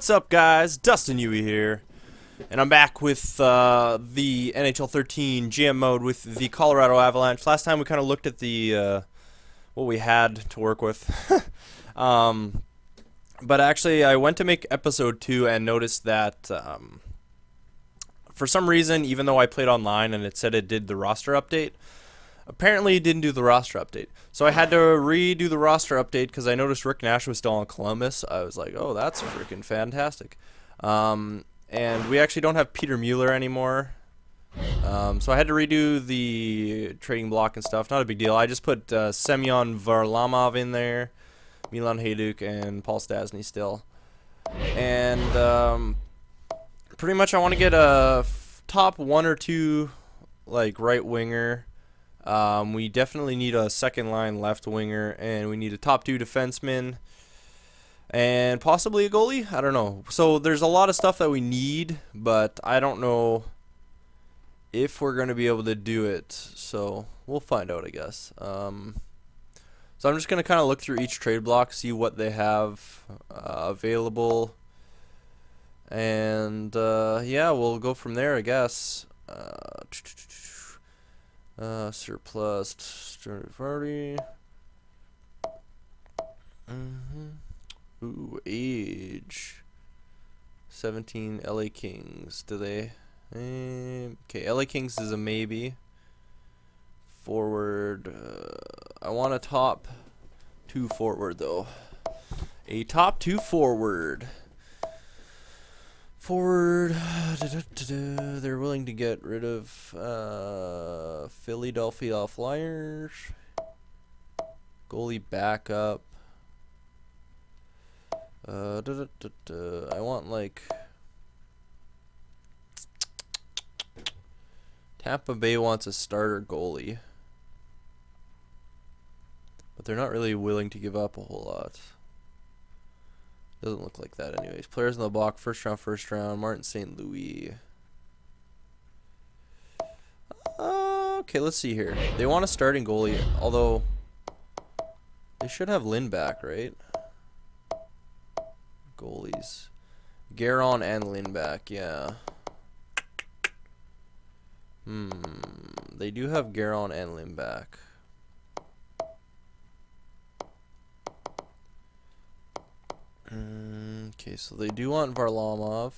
What's up, guys? Dustin Yewy here, and I'm back with the NHL 13 GM mode with the Colorado Avalanche. Last time we kind of looked at the what we had to work with, but actually I went to make episode 2 and noticed that for some reason, even though I played online and it said it did the roster update, apparently it didn't do the roster update. So I had to redo the roster update because I noticed Rick Nash was still on Columbus. I was like, oh, that's freaking fantastic. And we actually don't have Peter Mueller anymore. So I had to redo the trading block and stuff. Not a big deal. I just put Semyon Varlamov in there, Milan Hajduk, and Paul Stastny still. And pretty much I want to get a top 1 or 2 like right winger. We definitely need a second line left winger, and we need a top 2 defenseman, and possibly a goalie. I don't know. So there's a lot of stuff that we need, but I don't know if we're going to be able to do it. So we'll find out, I guess. So I'm just going to kind of look through each trade block, see what they have available, and yeah, we'll go from there, I guess. Surplus started party. Ooh, age 17 LA Kings. Do they? Okay, LA Kings is a maybe. Forward. I want a top 2 forward though. A top 2 forward. Forward, they're willing to get rid of Philadelphia Flyers. Goalie backup. I want like Tampa Bay wants a starter goalie, but they're not really willing to give up a whole lot. Doesn't look like that anyways. Players in the block, first round, Martin St. Louis. Okay, let's see here. They want a starting goalie, although they should have Lynn back, right? Goalies. Guerin and Lynn back, yeah. They do have Guerin and Lynn back. Okay, so they do want Varlamov.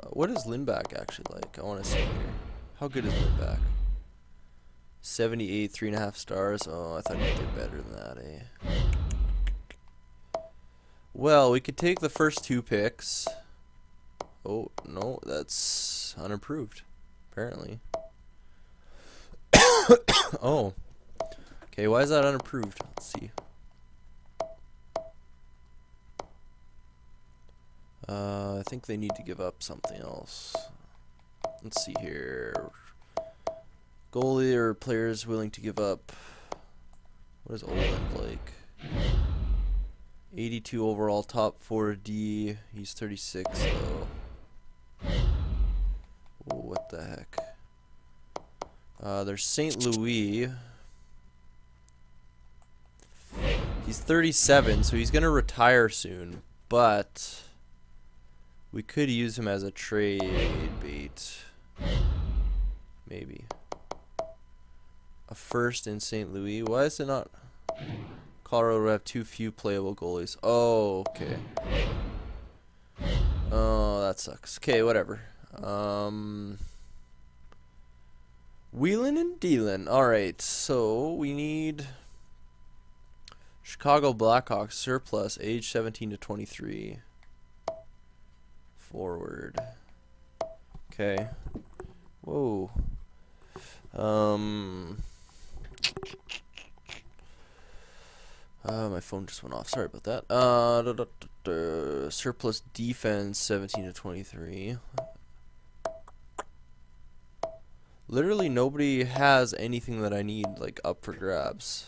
What is Lindback actually like? I want to see here. How good is Lindback? 78, 3.5 stars. Oh, I thought he'd get better than that, eh? Well, we could take the first 2 picks. Oh, no, that's unapproved, apparently. Oh. Okay, why is that unapproved? Let's see. I think they need to give up something else. Let's see here. Goalie or players willing to give up. What is Oland like? 82 overall, top 4D. He's 36 though. Oh, what the heck? There's St. Louis. He's 37, so he's going to retire soon, but we could use him as a trade bait. Maybe. A first in St. Louis. Why is it not? Colorado would have too few playable goalies. Oh, okay. Oh, that sucks. Okay, whatever. Wheelin' and dealin'. Alright, so we need Chicago Blackhawks surplus, age 17 to 23. Forward. Okay. Whoa. My phone just went off. Sorry about that. Surplus defense, 17 to 23. Literally nobody has anything that I need like up for grabs.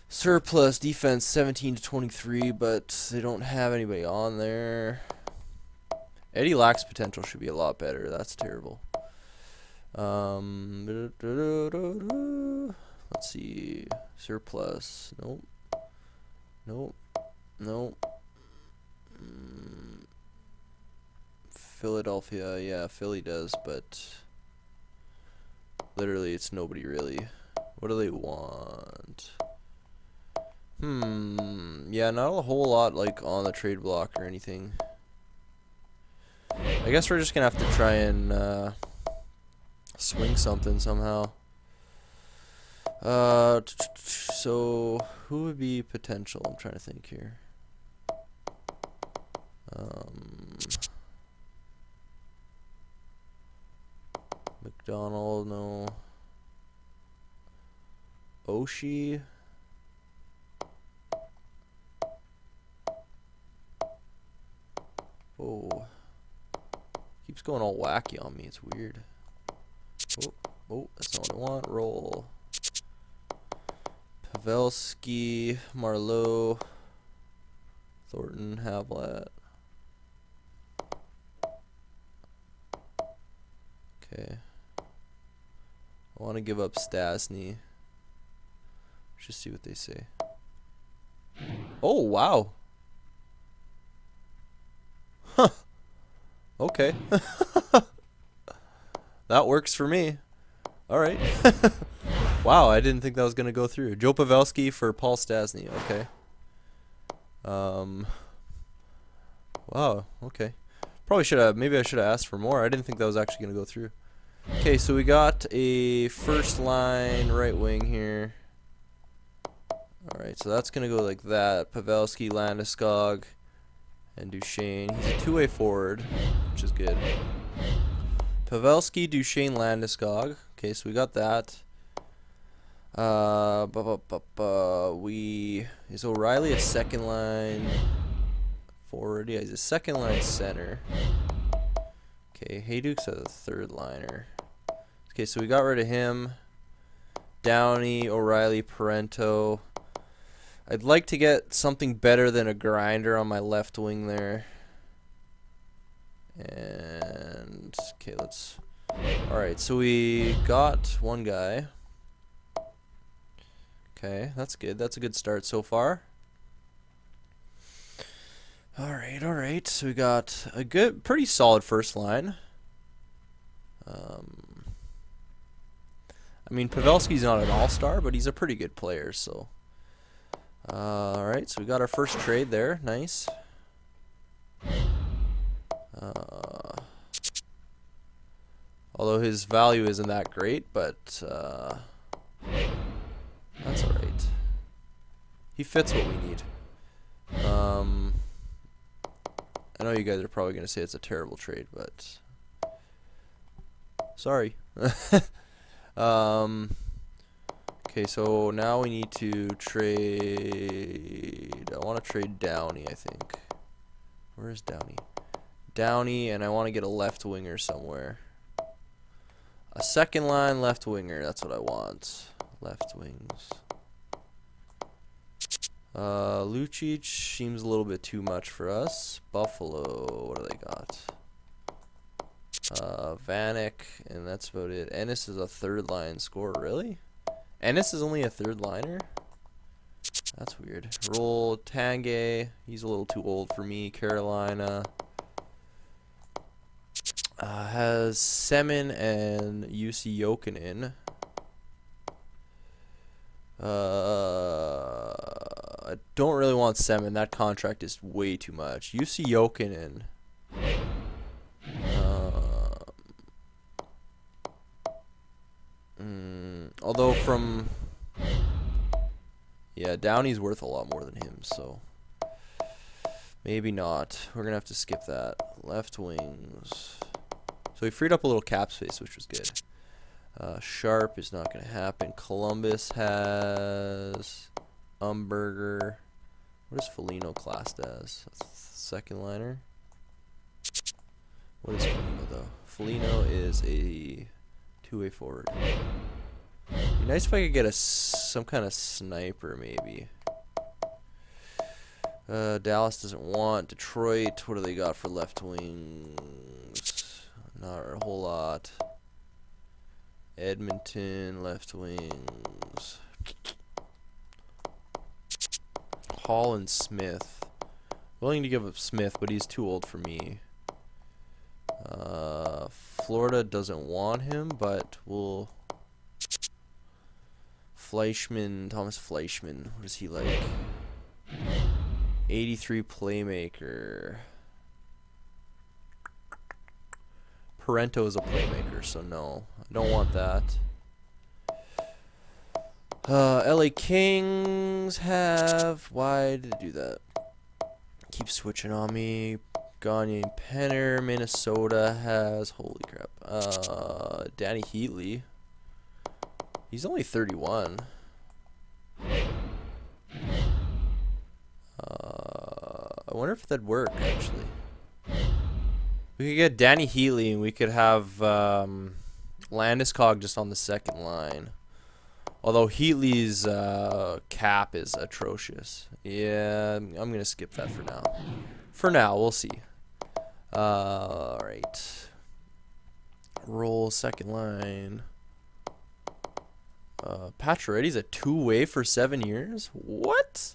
Surplus defense 17 to 23, but they don't have anybody on there. Eddie Lack's potential should be a lot better. That's terrible. Let's see. Surplus. Nope. Nope. Nope. Philadelphia. Yeah, Philly does, but literally it's nobody really. What do they want? Yeah, not a whole lot like on the trade block or anything. I guess we're just gonna have to try and swing something somehow. So who would be potential? I'm trying to think here. McDonald, no. Oshie. Oh. Keeps going all wacky on me. It's weird. Oh, that's not what I want. Roll. Pavelski, Marleau, Thornton, Havlat. Okay. I want to give up Stasny. Just see what they say. Oh, wow. Huh. Okay. That works for me. All right. Wow, I didn't think that was going to go through. Joe Pavelski for Paul Stasny. Okay. Wow, okay. Probably should have, maybe I should have asked for more. I didn't think that was actually going to go through. Okay, so we got a first line right wing here. Alright, so that's going to go like that. Pavelski, Landeskog, and Duchesne. He's a two-way forward, which is good. Pavelski, Duchesne, Landeskog. Okay, so we got that. Is O'Reilly a second line forward? Yeah, he's a second line center. Okay, Hayduke's a third liner. Okay, so we got rid of him. Downey, O'Reilly, Parento. I'd like to get something better than a grinder on my left wing there. And okay, let's. All right, so we got one guy. Okay, that's good. That's a good start so far. All right. So we got a good, pretty solid first line. I mean, Pavelski's not an all-star, but he's a pretty good player. So, all right. So we got our first trade there. Nice. Although his value isn't that great, but that's all right. He fits what we need. I know you guys are probably going to say it's a terrible trade, but sorry. Okay, so now we need to trade. I want to trade Downey, I think. Where is Downey? Downey, and I want to get a left winger somewhere. A second line left winger. That's what I want. Left wings. Lucic seems a little bit too much for us. Buffalo, what do they got? Vanek, and that's about it. Ennis is a third line scorer, really? Ennis is only a third liner? That's weird. Roll Tanguay, he's a little too old for me. Carolina has Semin and UC Jokinen. I don't really want Semin. That contract is way too much. UC Jokinen. Although from... Yeah, Downey's worth a lot more than him, so... Maybe not. We're going to have to skip that. Left wings. So he freed up a little cap space, which was good. Sharp is not going to happen. Columbus has... Umberger. What is Foligno classed as? Second liner? What is Foligno, though? Foligno is a two-way forward. Be nice if I could get some kind of sniper, maybe. Dallas doesn't want. Detroit, what do they got for left wings? Not a whole lot. Edmonton, left wings. Hall and Smith. Willing to give up Smith, but he's too old for me. Florida doesn't want him, but we'll... Fleischman, Thomas Fleischman. What is he like? 83 playmaker. Parento is a playmaker, so no. I don't want that. LA Kings have... Why did it do that? Keep switching on me. Gagne and Penner. Minnesota has... Holy crap. Danny Heatley. He's only 31. I wonder if that'd work, actually. We could get Danny Heatley, and we could have Landeskog just on the second line. Although Heatley's cap is atrocious. Yeah, I'm going to skip that for now. For now, we'll see. Alright. Roll second line. Pacioretty's a two-way for 7 years? What?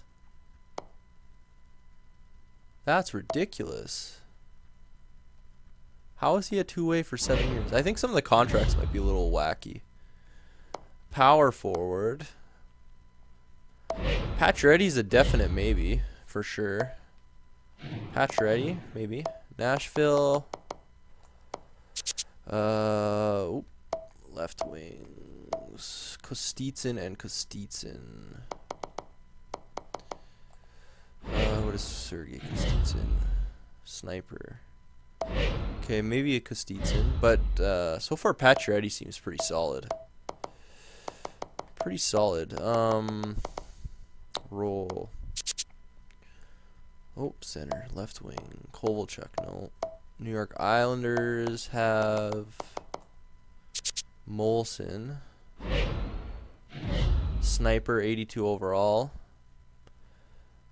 That's ridiculous. How is he a two-way for 7 years? I think some of the contracts might be a little wacky. Power forward. Pacioretty's a definite maybe, for sure. Pacioretty, maybe. Nashville. Left wings. Kostitsyn and Kostitsyn. What is Sergei Kostitsyn? Sniper. Okay, maybe a Kostitsyn, but so far Pacioretty seems pretty solid. Pretty solid. Roll. Oh, center, left wing. Kovalchuk, no. New York Islanders have Molson. Sniper, 82 overall.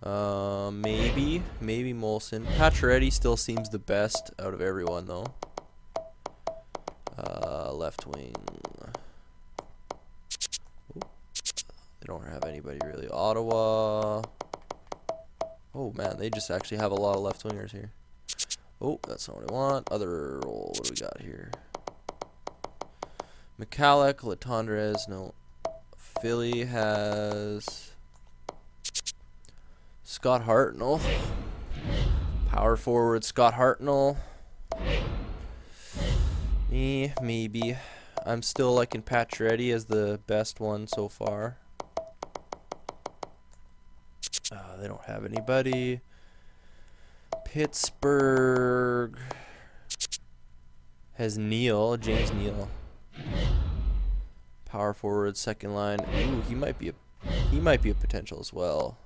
Maybe Molson. Pacioretty still seems the best out of everyone, though. Left wing. Ooh. They don't have anybody really. Ottawa. Oh man, they just actually have a lot of left wingers here. Oh, that's not what I want. Other role. What do we got here? McCalloch, Latondres. No. Philly has Scott Hartnell. Power forward Scott Hartnell. Maybe. I'm still liking Pacioretty as the best one so far. They don't have anybody. Pittsburgh has James Neal. Power forward, second line. Ooh, he might be a potential as well.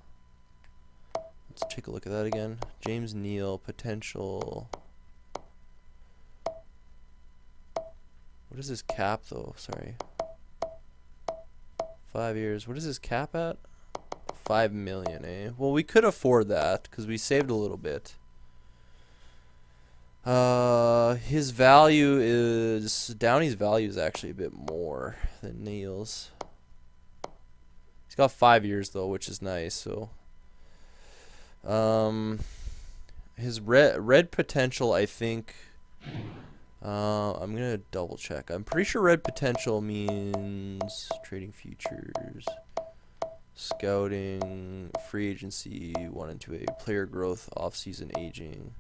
Let's take a look at that again. James Neal, potential. What is his cap though? Sorry. 5 years. What is his cap at? 5 million, eh? Well, we could afford that because we saved a little bit. His value is Downey's value is actually a bit more than Neal's. He's got 5 years though, which is nice. So, his red potential, I think. I'm gonna double check. I'm pretty sure red potential means trading futures, scouting, free agency, 1 and 2A, player growth, off-season aging.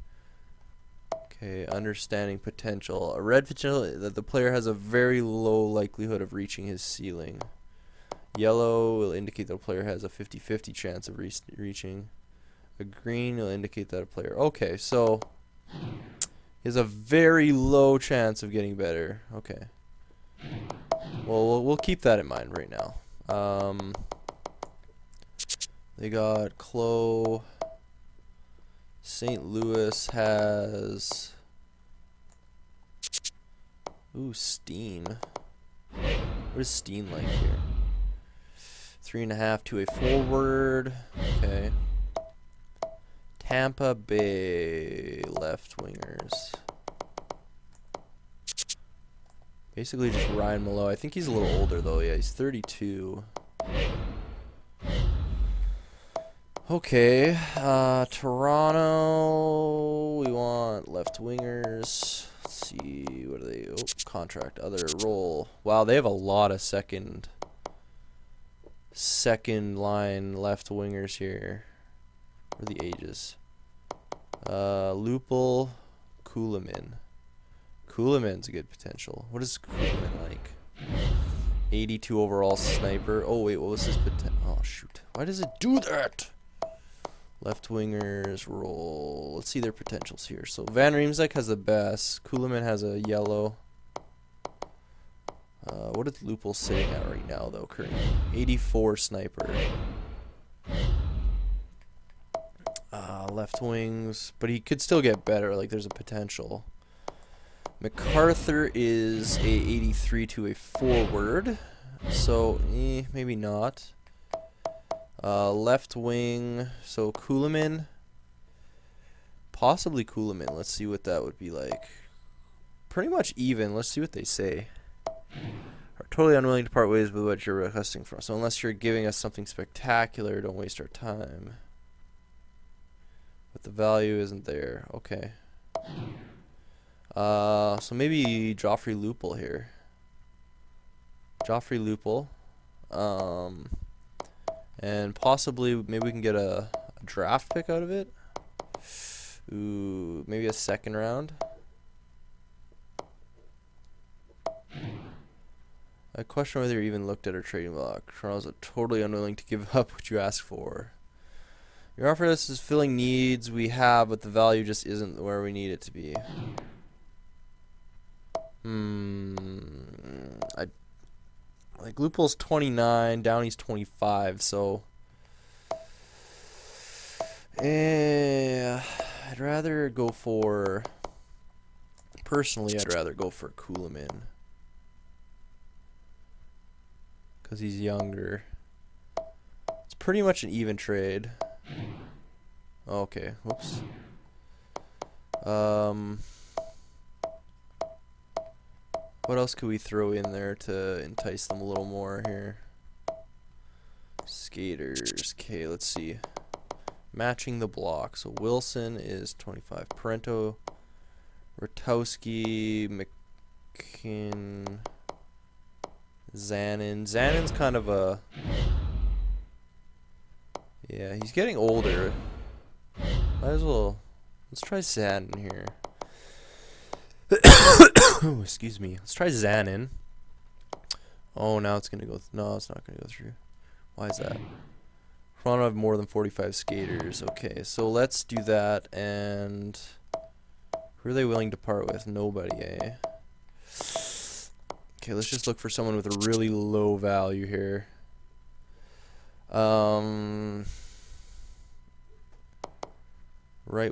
Okay, understanding potential. A red potential that the player has a very low likelihood of reaching his ceiling. Yellow will indicate that a player has a 50-50 chance of reaching. A green will indicate that a player... Okay, so... he has a very low chance of getting better. Okay. Well, we'll keep that in mind right now. They got Clo. St. Louis has... Ooh, Steen. What is Steen like here? 3.5 to a forward. Okay. Tampa Bay left wingers. Basically just Ryan Malloy. I think he's a little older though. Yeah, he's 32. Okay, Toronto, we want left wingers. Let's see, what are they? Oh, contract, other role. Wow, they have a lot of second line left wingers here. What are the ages? Lupul, Kulemin. Kulemin's a good potential. What is Kulemin like? 82 overall sniper. Oh wait, what was his potential? Oh shoot, why does it do that? Left wingers roll. Let's see their potentials here. So Van Riemsdyk has the best. Kulemin has a yellow. What is Lupul sitting at right now though? Currently 84 sniper. Left wings, but he could still get better. Like there's a potential. MacArthur is a 83 to a forward, so maybe not. Left wing, so Kulemin, possibly Kulemin. Let's see what that would be like. Pretty much even. Let's see what they say. Are totally unwilling to part ways with what you're requesting from us. So unless you're giving us something spectacular, don't waste our time. But the value isn't there. Okay. So maybe Joffrey Lupul here. Joffrey Lupul. And possibly maybe we can get a draft pick out of it. Ooh, maybe a second round. I question whether you even looked at our trading block. Toronto's totally unwilling to give up what you ask for. Your offer us is filling needs we have, but the value just isn't where we need it to be. Like Lupul's 29, Downey's 25, so I'd rather go for Kulemin because he's younger. It's pretty much an even trade. Okay, whoops. What else could we throw in there to entice them a little more here? Skaters. Okay, let's see. Matching the block. So Wilson is 25. Parento, Rotowski, McKin, Zanin. Zanin's kind of a... Yeah, he's getting older. Might as well... Let's try Zanin here. Oh, excuse me. Let's try Zanin. Oh, now it's gonna go. No, it's not gonna go through. Why is that? Toronto have more than 45 skaters. Okay, so let's do that. And who are they willing to part with? Nobody, eh? Okay, let's just look for someone with a really low value here. Right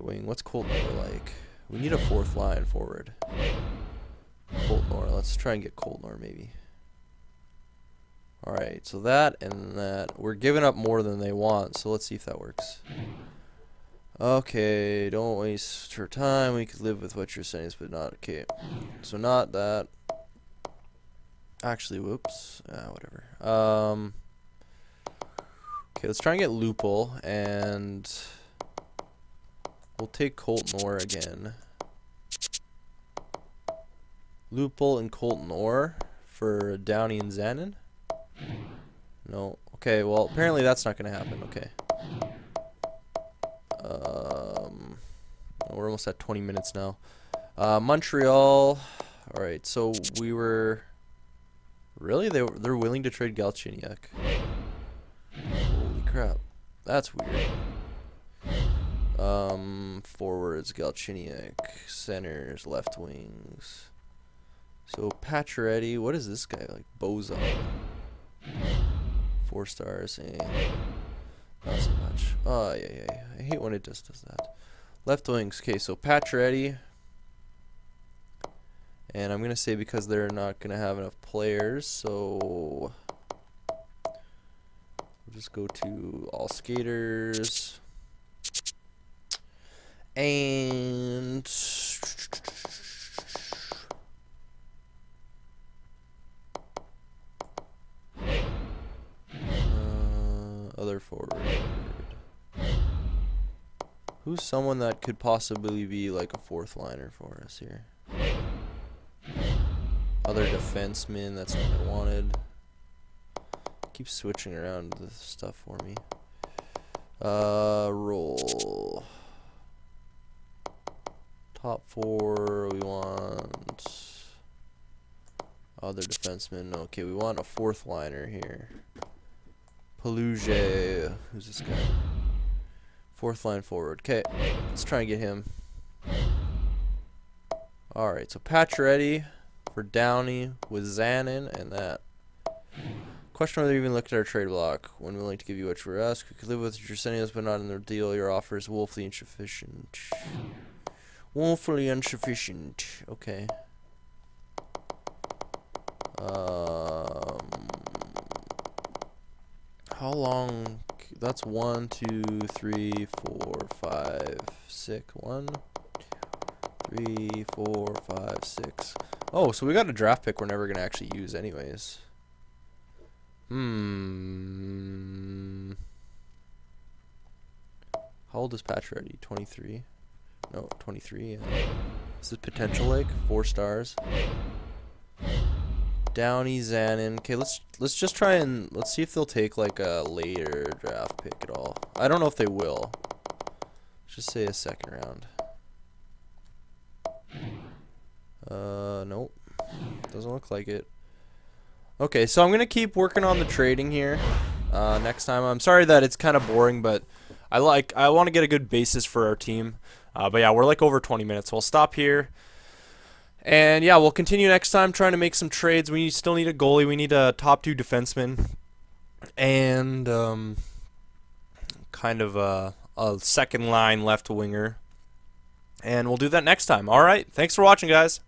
wing. What's Colton like? We need a fourth line forward. Coltnor. Let's try and get Coltnor maybe. Alright, so that and that. We're giving up more than they want, so let's see if that works. Okay, don't waste your time. We could live with what you're saying, but not okay. So not that. Actually, whoops. Whatever. Okay, let's try and get Lupul, and we'll take Coltnor again. Lupul and Coltnor for Downey and Zanin? No. Okay, well, apparently that's not going to happen. Okay. We're almost at 20 minutes now. Montreal. Alright, so we were... Really? They're willing to trade Galchenyuk. Holy crap. That's weird. Forwards, Galchenyuk. Centers, left wings. So Pacioretty, what is this guy like? Boza. 4 stars. Not so much. Oh yeah. I hate when it just does that. Left wings. Okay, so Pacioretty. And I'm gonna say because they're not gonna have enough players, so we'll just go to all skaters. And other forward. Who's someone that could possibly be like a fourth liner for us here? Other defenseman, that's what I wanted. Keep switching around the stuff for me. Roll. Top 4, we want other defenseman. Okay, we want a fourth liner here. Peluge. Who's this guy? Fourth line forward. Okay, let's try and get him. Alright, so Pacioretty for Downey with Zanin and that. Question whether you even looked at our trade block. When willing to give you what you ask. We could live with what you're sending us, but not in the deal. Your offer is woefully insufficient. Woefully insufficient. Okay. How long? That's 1, 2, 3, 4, 5, 6. 1, 3, 4, 5, 6. Oh, so we got a draft pick we're never gonna actually use anyways. How old is Pacioretty? 23? No, 23. Yeah. This is potential like 4 stars. Downey, Zanin. Okay, let's just try and let's see if they'll take like a later draft pick at all. I don't know if they will. Let's just say a second round. Nope. Doesn't look like it. Okay, so I'm gonna keep working on the trading here. Next time. I'm sorry that it's kind of boring, but I want to get a good basis for our team. But yeah, we're like over 20 minutes. So we'll stop here. And yeah, we'll continue next time trying to make some trades. We still need a goalie. We need a top 2 defenseman. And kind of a second line left winger. And we'll do that next time. All right. Thanks for watching, guys.